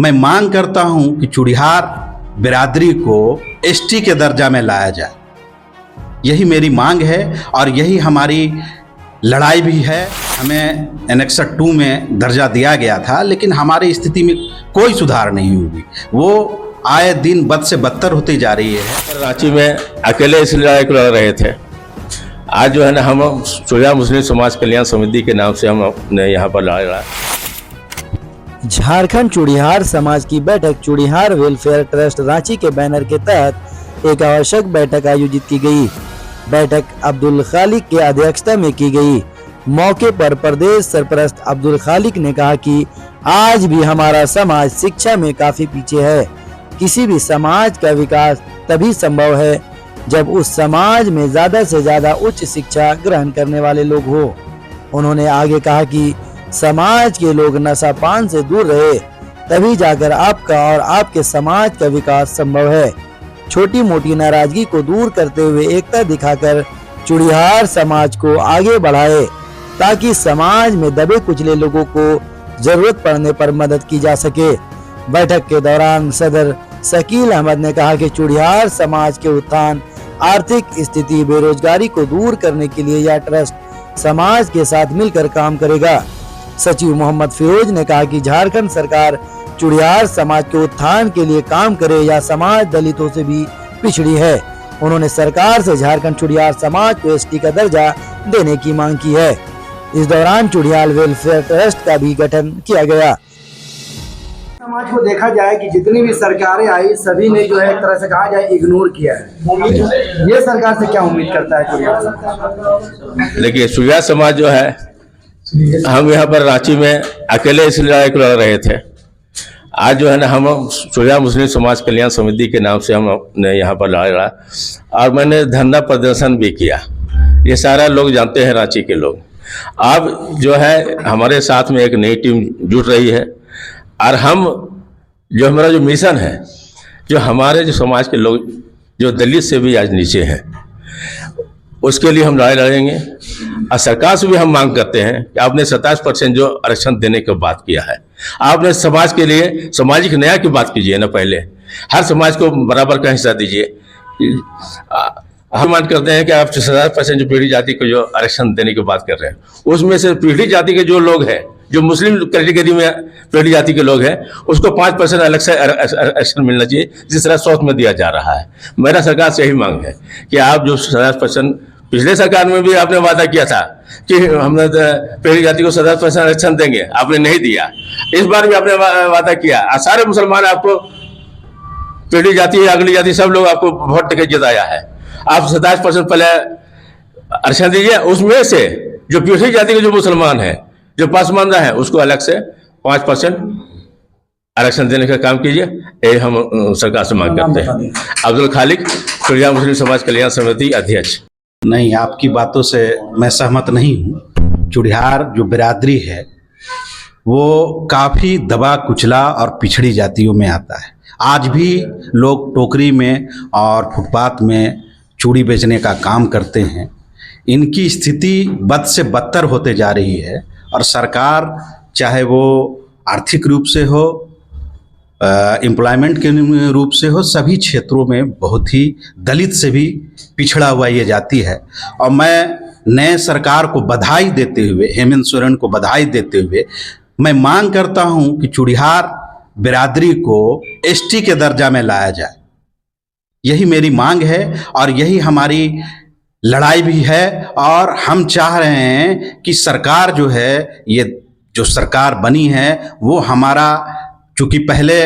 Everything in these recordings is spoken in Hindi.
मैं मांग करता हूं कि चूड़िहार बिरादरी को एसटी के दर्जा में लाया जाए। यही मेरी मांग है और यही हमारी लड़ाई भी है। हमें एनेक्स 2 में दर्जा दिया गया था, लेकिन हमारी स्थिति में कोई सुधार नहीं हुई। वो आए दिन बद से बदतर होती जा रही है। रांची में अकेले इस लड़ाई को लड़ रहे थे। आज जो है ना, हम चूड़िहार मुस्लिम समाज कल्याण समिति के नाम से हम अपने यहाँ पर लड़ रहा है। झारखंड चूड़िहार समाज की बैठक चूड़िहार वेलफेयर ट्रस्ट रांची के बैनर के तहत एक आवश्यक बैठक आयोजित की गई। बैठक अब्दुल खालिक के अध्यक्षता में की गई। मौके पर प्रदेश सरपरस्त अब्दुल खालिक ने कहा कि आज भी हमारा समाज शिक्षा में काफी पीछे है। किसी भी समाज का विकास तभी संभव है जब उस समाज में ज्यादा से ज्यादा उच्च शिक्षा ग्रहण करने वाले लोग हो। उन्होंने आगे कहा कि समाज के लोग नशा पान से दूर रहे, तभी जाकर आपका और आपके समाज का विकास संभव है। छोटी मोटी नाराजगी को दूर करते हुए एकता दिखाकर चूड़िहार समाज को आगे बढ़ाए, ताकि समाज में दबे कुचले लोगों को जरूरत पड़ने पर मदद की जा सके। बैठक के दौरान सदर शकील अहमद ने कहा कि चूड़िहार समाज के उत्थान, आर्थिक स्थिति, बेरोजगारी को दूर करने के लिए यह ट्रस्ट समाज के साथ मिलकर काम करेगा। सचिव मोहम्मद फिरोज ने कहा कि झारखंड सरकार चूड़िहार समाज के उत्थान के लिए काम करे। यह समाज दलितों से भी पिछड़ी है। उन्होंने सरकार से झारखंड चूड़िहार समाज को एसटी का दर्जा देने की मांग की है। इस दौरान चूड़िहार वेलफेयर ट्रस्ट का भी गठन किया गया। समाज को देखा जाए कि जितनी भी सरकारें आई, सभी ने जो है एक तरह से कहा जाए इग्नोर किया है। ये सरकार से क्या उम्मीद करता है चूड़िहार समाज? देखिए, चूड़िहार समाज जो है, हम यहाँ पर रांची में अकेले इस लड़ाई को लड़ रहे थे। आज जो है ना, हम चूड़िहार मुस्लिम समाज कल्याण समिति के नाम से हम अपने यहाँ पर लड़ रहा है और मैंने धरना प्रदर्शन भी किया। ये सारा लोग जानते हैं, रांची के लोग। अब जो है हमारे साथ में एक नई टीम जुट रही है और हम जो हमारा जो मिशन है, जो हमारे जो समाज के लोग जो दलित से भी आज नीचे हैं, उसके लिए हम लड़ाई लड़ेंगे। और सरकार से भी हम मांग करते हैं कि आपने 27% जो आरक्षण देने की बात किया है, आपने समाज के लिए सामाजिक न्याय की बात कीजिए ना। पहले हर समाज को बराबर का हिस्सा दीजिए। हम मांग करते हैं कि आप 27% जो पीढ़ी जाति को जो आरक्षण देने की बात कर रहे हैं, उसमें से पीढ़ी जाति के जो लोग हैं, जो मुस्लिम कैटेगरी में पीढ़ी जाति के लोग हैं, उसको 5% अलग से आरक्षण मिलना चाहिए, जिस तरह साउथ में दिया जा रहा है। मेरा सरकार से यही मांग है कि आप जो 27%, पिछले सरकार में भी आपने वादा किया था कि हमने पीढ़ी जाति को 27% आरक्षण देंगे, आपने नहीं दिया। इस बार भी आपने वादा किया। सारे मुसलमान आपको, पीढ़ी जाति, अगली जाति, सब लोग आपको वोट देकर जिताया है। आप 27% पहले आरक्षण दीजिए। उसमें से जो पीढ़ी जाति के जो मुसलमान हैं, जो पसमानदा है, उसको अलग से 5% आरक्षण देने का काम कीजिए। ये हम सरकार से मांग करते हैं। अब्दुल खालिक, चूड़िहार मुस्लिम समाज कल्याण समिति अध्यक्ष। नहीं, आपकी बातों से मैं सहमत नहीं हूँ। चूड़िहार जो बिरादरी है वो काफ़ी दबा कुचला और पिछड़ी जातियों में आता है। आज भी लोग टोकरी में और फुटपाथ में चूड़ी बेचने का काम करते हैं। इनकी स्थिति बद से बदतर होते जा रही है और सरकार, चाहे वो आर्थिक रूप से हो, एम्प्लॉयमेंट के रूप से हो, सभी क्षेत्रों में बहुत ही दलित से भी पिछड़ा हुआ ये जाति है। और मैं नए सरकार को बधाई देते हुए, हेमंत सोरेन को बधाई देते हुए, मैं मांग करता हूं कि चूड़िहार बिरादरी को एसटी के दर्जा में लाया जाए। यही मेरी मांग है और यही हमारी लड़ाई भी है। और हम चाह रहे हैं कि सरकार जो है, ये जो सरकार बनी है, वो हमारा, चूँकि पहले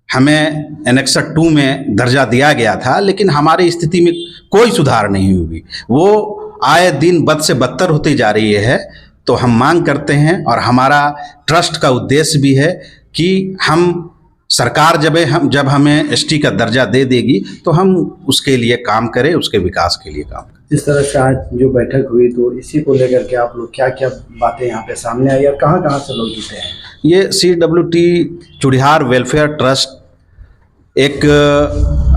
हमें एनेक्स 2 में दर्जा दिया गया था, लेकिन हमारी स्थिति में कोई सुधार नहीं हुई। वो आए दिन बद से बदतर होती जा रही है। तो हम मांग करते हैं और हमारा ट्रस्ट का उद्देश्य भी है कि हम सरकार जब हमें एसटी का दर्जा दे देगी तो हम उसके लिए काम करें, उसके विकास के लिए काम करें। इस तरह से आज जो बैठक हुई, तो इसी को लेकर के आप लोग क्या क्या बातें यहाँ पे सामने आई और कहाँ कहाँ से लोग जुटे हैं? ये CWT चूड़िहार वेलफेयर ट्रस्ट एक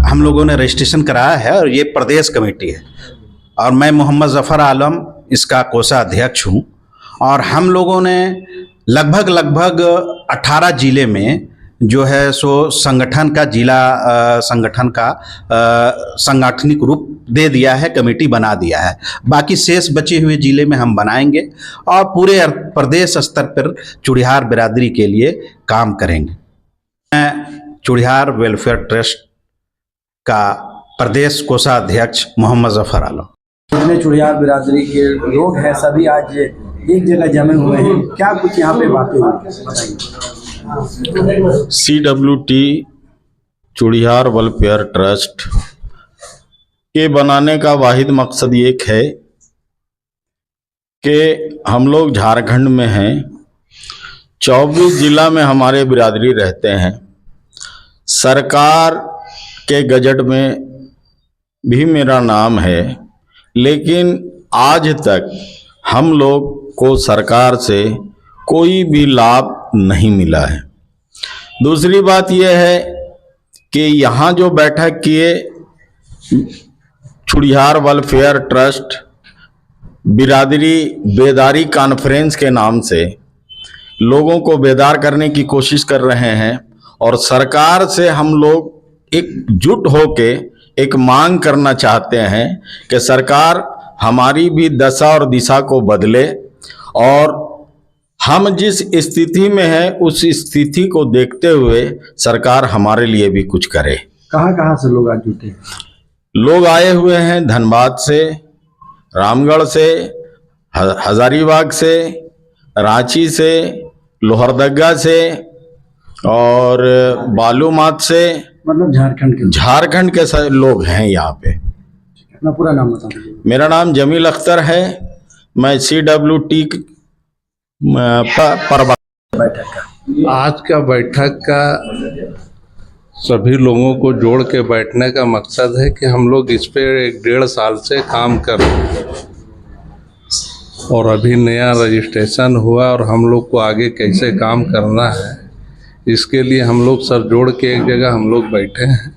हम लोगों ने रजिस्ट्रेशन कराया है और ये प्रदेश कमेटी है और मैं मोहम्मद ज़फ़र आलम इसका कोषाध्यक्ष हूँ। और हम लोगों ने लगभग 18 जिले में जो है सो संगठन का जिला संगठन का सांगठनिक रूप दे दिया है, कमेटी बना दिया है। बाकी शेष बचे हुए जिले में हम बनाएंगे और पूरे प्रदेश स्तर पर चूड़िहार बिरादरी के लिए काम करेंगे। मैं चूड़िहार वेलफेयर ट्रस्ट का प्रदेश कोषाध्यक्ष मोहम्मद जफर आलम। जितने चूड़िहार बिरादरी के लोग हैं सभी आज एक जगह जमे हुए हैं, क्या कुछ यहाँ पे बातें हुई बताइए। CWT चूड़िहार वेलफेयर ट्रस्ट के बनाने का वाहिद मकसद ये है कि हम लोग झारखंड में हैं, 24 जिला में हमारे बिरादरी रहते हैं। सरकार के गजट में भी मेरा नाम है, लेकिन आज तक हम लोग को सरकार से कोई भी लाभ नहीं मिला है। दूसरी बात यह है कि यहाँ जो बैठक किए चूड़िहार वेलफेयर ट्रस्ट बिरादरी बेदारी कॉन्फ्रेंस के नाम से लोगों को बेदार करने की कोशिश कर रहे हैं और सरकार से हम लोग एकजुट होके एक मांग करना चाहते हैं कि सरकार हमारी भी दशा और दिशा को बदले और हम जिस स्थिति में हैं उस स्थिति को देखते हुए सरकार हमारे लिए भी कुछ करे। कहाँ कहाँ से लोग आज जुटे हैं? लोग आए हुए हैं धनबाद से, रामगढ़ से, हजारीबाग से, रांची से, लोहरदगा से और बालूमाथ से, मतलब झारखंड के लोग हैं यहाँ पे। अपना पूरा नाम बता दीजिए। मेरा नाम जमील अख्तर है, मैं CWT बैठक का आज का बैठक का सभी लोगों को जोड़ के बैठने का मकसद है कि हम लोग इस पे 1.5 साल से काम कर रहे हैं और अभी नया रजिस्ट्रेशन हुआ और हम लोग को आगे कैसे काम करना है इसके लिए हम लोग सर जोड़ के एक जगह हम लोग बैठे हैं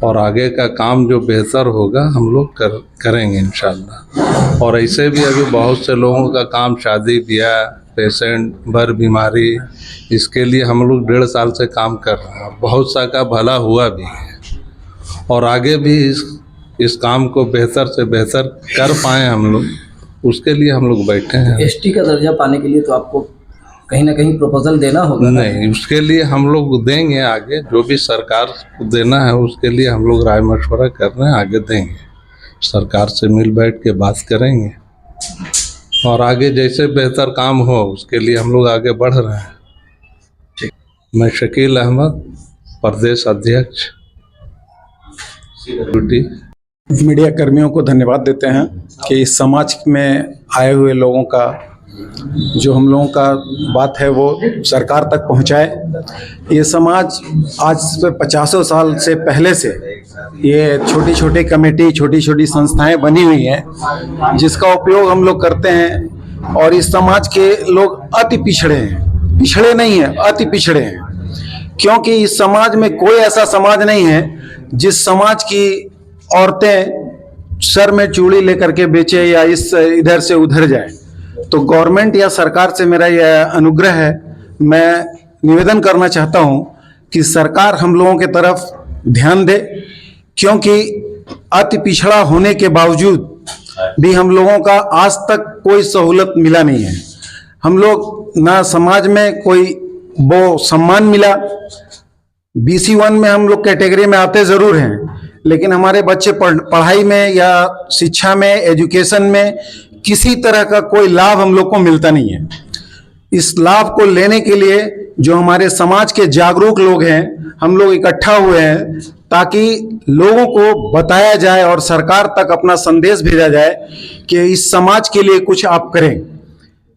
और आगे का काम जो बेहतर होगा हम लोग करेंगे इंशाल्लाह। और ऐसे भी अभी बहुत से लोगों का काम शादी ब्याह पेशेंट भर बीमारी इसके लिए हम लोग 1.5 साल से काम कर रहे हैं। बहुत सा का भला हुआ भी है और आगे भी इस काम को बेहतर से बेहतर कर पाएँ हम लोग, उसके लिए हम लोग बैठे हैं। ST का दर्जा पाने के लिए तो आपको कहीं ना कहीं प्रपोजल देना होगा। नहीं, उसके लिए हम लोग देंगे आगे, जो भी सरकार को देना है उसके लिए हम लोग राय मशवरा कर रहे हैं, आगे देंगे। सरकार से मिल बैठ के बात करेंगे और आगे जैसे बेहतर काम हो उसके लिए हम लोग आगे बढ़ रहे हैं। मैं शकील अहमद, प्रदेश अध्यक्ष CWT। मीडिया कर्मियों को धन्यवाद देते हैं कि इस समाज में आए हुए लोगों का जो हम लोगों का बात है वो सरकार तक पहुंचाए। ये समाज आज से 50 साल से पहले से ये छोटी छोटी कमेटी छोटी छोटी संस्थाएं बनी हुई हैं जिसका उपयोग हम लोग करते हैं और इस समाज के लोग अति पिछड़े हैं, पिछड़े नहीं हैं, अति पिछड़े हैं, क्योंकि इस समाज में कोई ऐसा समाज नहीं है जिस समाज की औरतें सर में चूड़ी लेकर के बेचे या इस इधर से उधर जाए। तो गवर्नमेंट या सरकार से मेरा यह अनुग्रह है, मैं निवेदन करना चाहता हूं कि सरकार हम लोगों के तरफ ध्यान दे, क्योंकि अति पिछड़ा होने के बावजूद भी हम लोगों का आज तक कोई सहूलत मिला नहीं है। हम लोग ना समाज में कोई वो सम्मान मिला। BC1 में हम लोग कैटेगरी में आते ज़रूर हैं, लेकिन हमारे बच्चे पढ़ाई में या शिक्षा में एजुकेशन में किसी तरह का कोई लाभ हम लोग को मिलता नहीं है। इस लाभ को लेने के लिए जो हमारे समाज के जागरूक लोग हैं, हम लोग इकट्ठा हुए हैं ताकि लोगों को बताया जाए और सरकार तक अपना संदेश भेजा जाए कि इस समाज के लिए कुछ आप करें।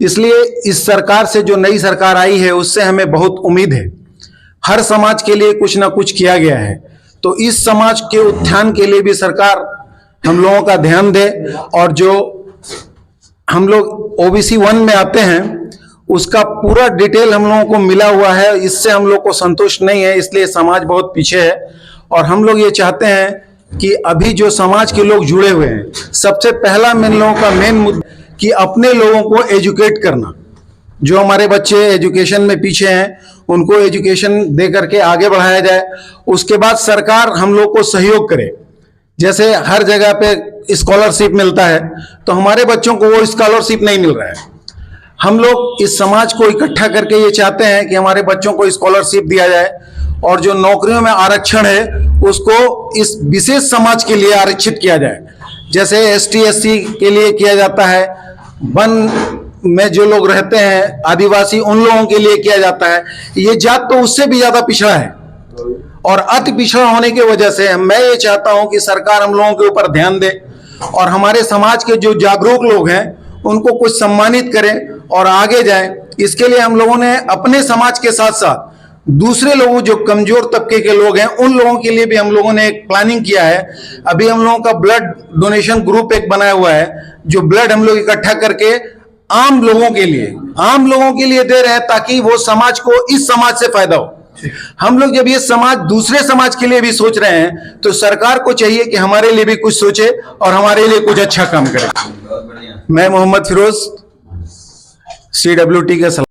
इसलिए इस सरकार से जो नई सरकार आई है उससे हमें बहुत उम्मीद है। हर समाज के लिए कुछ ना कुछ किया गया है, तो इस समाज के उत्थान के लिए भी सरकार हम लोगों का ध्यान दे और जो हम लोग OBC 1 में आते हैं उसका पूरा डिटेल हम लोगों को मिला हुआ है। इससे हम लोग को संतुष्ट नहीं है, इसलिए समाज बहुत पीछे है और हम लोग ये चाहते हैं कि अभी जो समाज के लोग जुड़े हुए हैं, सबसे पहला इन लोगों का मेन मुद्दा कि अपने लोगों को एजुकेट करना। जो हमारे बच्चे एजुकेशन में पीछे हैं उनको एजुकेशन दे करके आगे बढ़ाया जाए। उसके बाद सरकार हम लोग को सहयोग करे। जैसे हर जगह पे स्कॉलरशिप मिलता है तो हमारे बच्चों को वो स्कॉलरशिप नहीं मिल रहा है। हम लोग इस समाज को इकट्ठा करके ये चाहते हैं कि हमारे बच्चों को स्कॉलरशिप दिया जाए और जो नौकरियों में आरक्षण है उसको इस विशेष समाज के लिए आरक्षित किया जाए। जैसे एसटी एससी के लिए किया जाता है, वन में जो लोग रहते हैं आदिवासी उन लोगों के लिए किया जाता है। ये जात तो उससे भी ज्यादा पिछड़ा है और अति पिछड़ा होने की वजह से मैं ये चाहता हूं कि सरकार हम लोगों के ऊपर ध्यान दे और हमारे समाज के जो जागरूक लोग हैं उनको कुछ सम्मानित करें और आगे जाएं। इसके लिए हम लोगों ने अपने समाज के साथ साथ दूसरे लोगों जो कमजोर तबके के लोग हैं उन लोगों के लिए भी हम लोगों ने एक प्लानिंग किया है। अभी हम लोगों का ब्लड डोनेशन ग्रुप एक बनाया हुआ है जो ब्लड हम लोग इकट्ठा करके आम लोगों के लिए दे रहे हैं ताकि वो समाज को इस समाज से फायदा हो। हम लोग जब ये समाज दूसरे समाज के लिए भी सोच रहे हैं तो सरकार को चाहिए कि हमारे लिए भी कुछ सोचे और हमारे लिए कुछ अच्छा काम करे। मैं मोहम्मद फिरोज CWT के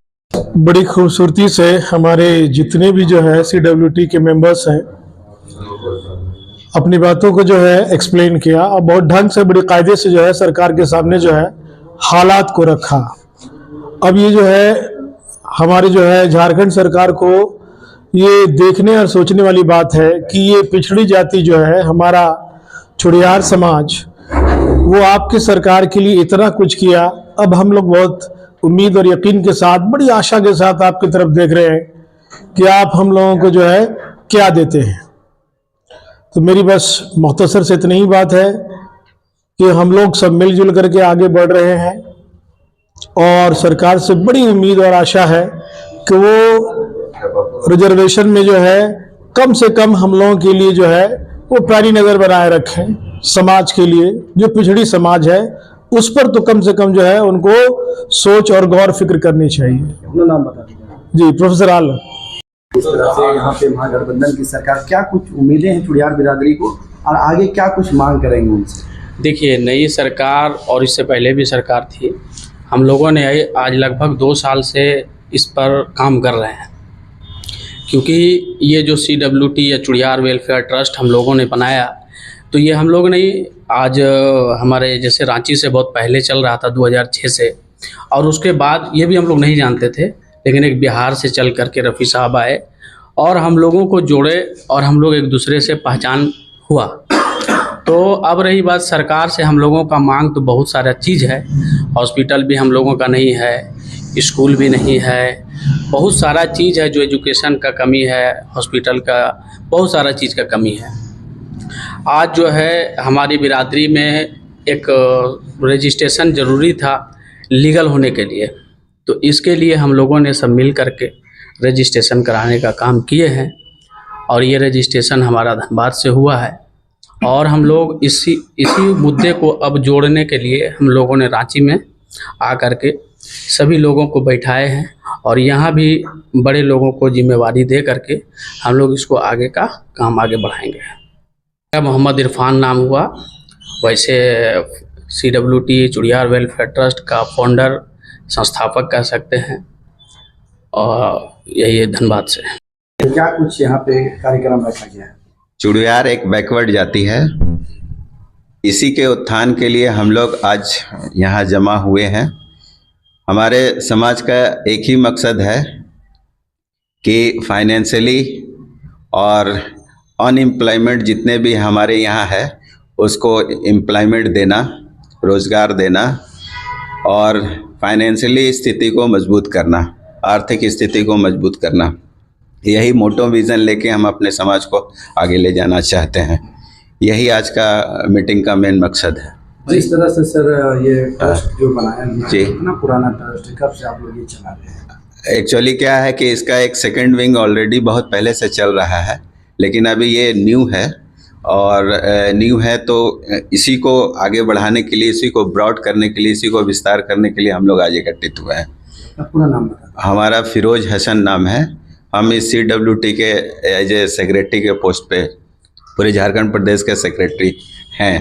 बड़ी खूबसूरती से हमारे जितने भी जो है CWT के मेंबर्स हैं अपनी बातों को जो है एक्सप्लेन किया और बहुत ढंग से बड़ी कायदे से जो है सरकार के सामने जो है हालात को रखा। अब ये जो है हमारे जो है झारखंड सरकार को ये देखने और सोचने वाली बात है कि ये पिछड़ी जाति जो है हमारा चुड़ियार समाज वो आपकी सरकार के लिए इतना कुछ किया। अब हम लोग बहुत उम्मीद और यकीन के साथ बड़ी आशा के साथ आपकी तरफ देख रहे हैं कि आप हम लोगों को जो है क्या देते हैं। तो मेरी बस मुख्तसर से इतनी ही बात है कि हम लोग सब मिलजुल करके आगे बढ़ रहे हैं और सरकार से बड़ी उम्मीद और आशा है कि वो रिजर्वेशन में जो है कम से कम हम लोगों के लिए जो है वो पैनी नज़र बनाए रखें। समाज के लिए जो पिछड़ी समाज है उस पर तो कम से कम जो है उनको सोच और गौर फिक्र करनी चाहिए। अपना नाम बता दीजिए। जी, प्रोफेसर आलम। इस तरह से यहाँ पे महागठबंधन की सरकार क्या कुछ उम्मीदें हैं चुड़ियार बिरादरी को और आगे क्या कुछ मांग करेंगे उनसे? देखिए, नई सरकार और इससे पहले भी सरकार थी, हम लोगों ने आज लगभग 2 साल से इस पर काम कर रहे हैं क्योंकि ये जो CWT या चुड़ियार वेलफेयर ट्रस्ट हम लोगों ने बनाया तो ये हम लोग नहीं आज हमारे जैसे रांची से बहुत पहले चल रहा था 2006 से, और उसके बाद ये भी हम लोग नहीं जानते थे लेकिन एक बिहार से चल करके रफ़ी साहब आए और हम लोगों को जोड़े और हम लोग एक दूसरे से पहचान हुआ। तो अब रही बात सरकार से, हम लोगों का मांग तो बहुत सारा चीज़ है। हॉस्पिटल भी हम लोगों का नहीं है, स्कूल भी नहीं है, बहुत सारा चीज़ है जो एजुकेशन का कमी है, हॉस्पिटल का बहुत सारा चीज़ का कमी है। आज जो है हमारी बिरादरी में एक रजिस्ट्रेशन ज़रूरी था लीगल होने के लिए, तो इसके लिए हम लोगों ने सब मिल करके रजिस्ट्रेशन कराने का काम किए हैं और ये रजिस्ट्रेशन हमारा धनबाद से हुआ है। और हम लोग इसी मुद्दे को अब जोड़ने के लिए हम लोगों ने रांची में आकर के सभी लोगों को बैठाए हैं और यहाँ भी बड़े लोगों को जिम्मेवारी दे करके हम लोग इसको आगे का काम आगे बढ़ाएंगे। मेरा मोहम्मद इरफान नाम हुआ, वैसे CWT चुड़ियार वेलफेयर ट्रस्ट का फाउंडर संस्थापक कह सकते हैं और यही धनबाद से। क्या कुछ यहाँ पे कार्यक्रम रखा गया है? चुड़ियार एक बैकवर्ड जाति है, इसी के उत्थान के लिए हम लोग आज यहाँ जमा हुए हैं। हमारे समाज का एक ही मकसद है कि फाइनेंशियली और अनएम्प्लॉयमेंट जितने भी हमारे यहाँ है उसको एम्प्लॉयमेंट देना, रोज़गार देना और फाइनेंशियली स्थिति को मजबूत करना, आर्थिक स्थिति को मजबूत करना। यही मोटो विज़न लेके हम अपने समाज को आगे ले जाना चाहते हैं। यही आज का मीटिंग का मेन मकसद है। जिस तरह से सर ये ट्रस्ट जो बनाया जी, इतना पुराना ट्रस्ट है, कब से आप लोग ये चला रहे हैं? एक्चुअली क्या है कि इसका एक सेकंड विंग ऑलरेडी बहुत पहले से चल रहा है, लेकिन अभी ये न्यू है और न्यू है तो इसी को आगे बढ़ाने के लिए, इसी को ब्रॉड करने के लिए, इसी को विस्तार करने के लिए हम लोग आज एकत्रित हुए हैं। पूरा नाम बता। हमारा फिरोज हसन नाम है। हम इस CWT के एज ए सेक्रेटरी के पोस्ट पे पूरे झारखंड प्रदेश के सेक्रेटरी हैं।